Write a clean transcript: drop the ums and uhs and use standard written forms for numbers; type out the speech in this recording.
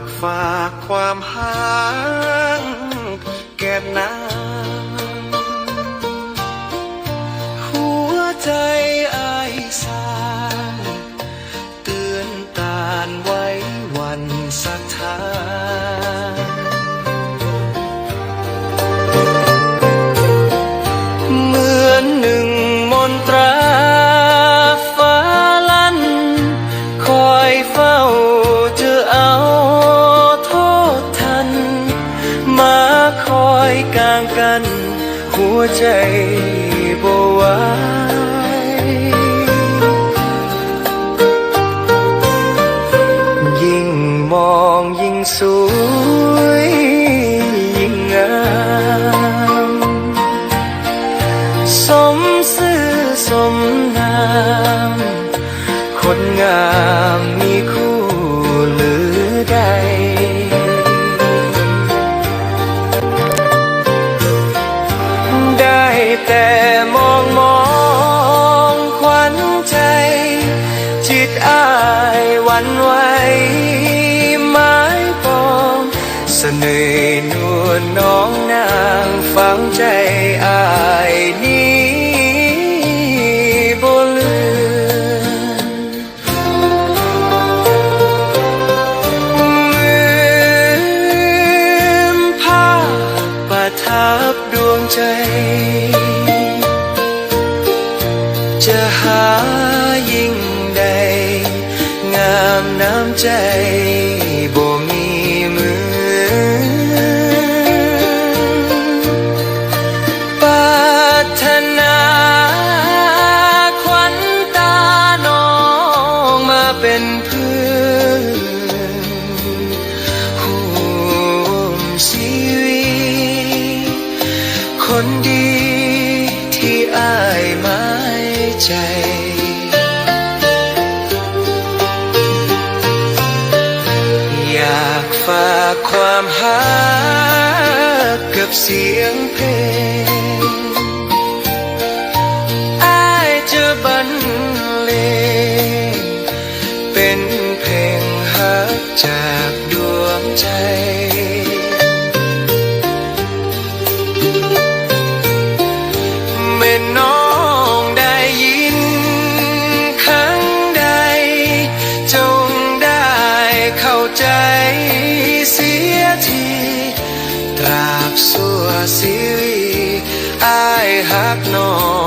ากฝากความหางแก้มน้ำหัวใจอ้ายสางเตือนตานไว้วันสักทางเหมือนหนึ่งมนตราฟ้าลั่นคอยเฝ้าจะเอาโทษทันมาคอยกลางกันหัวใจบ่ไหวยิ่งมองยิ่งสวยยิ่งงามสมซื่อสมนามคนงามมีคู่หรือใดได้แต่มองขวัญใจจิตอ้ายหวั่นไหวไม้ปองเสน่ห์นวลน้องนางฝังใจอ้ายนี้บ่ลืมภาพประทับดวงใจจะหายิ่งใดงามน้ำใจบ่มีมือปรารถนาขวัญตาน้องมาเป็นเพื่อนร่วมชีวิตคนดีที่อ้ายหมายใจอยากฝากความหักกับเสียงเพลงอ้ายจะบรรเลงเป็นเพลงหักจากดวงใจเมื่อน้องได้ยินครั้งใดจงได้เข้าใจเสียทีตราบชั่วชีวิตอ้ายหักน้อง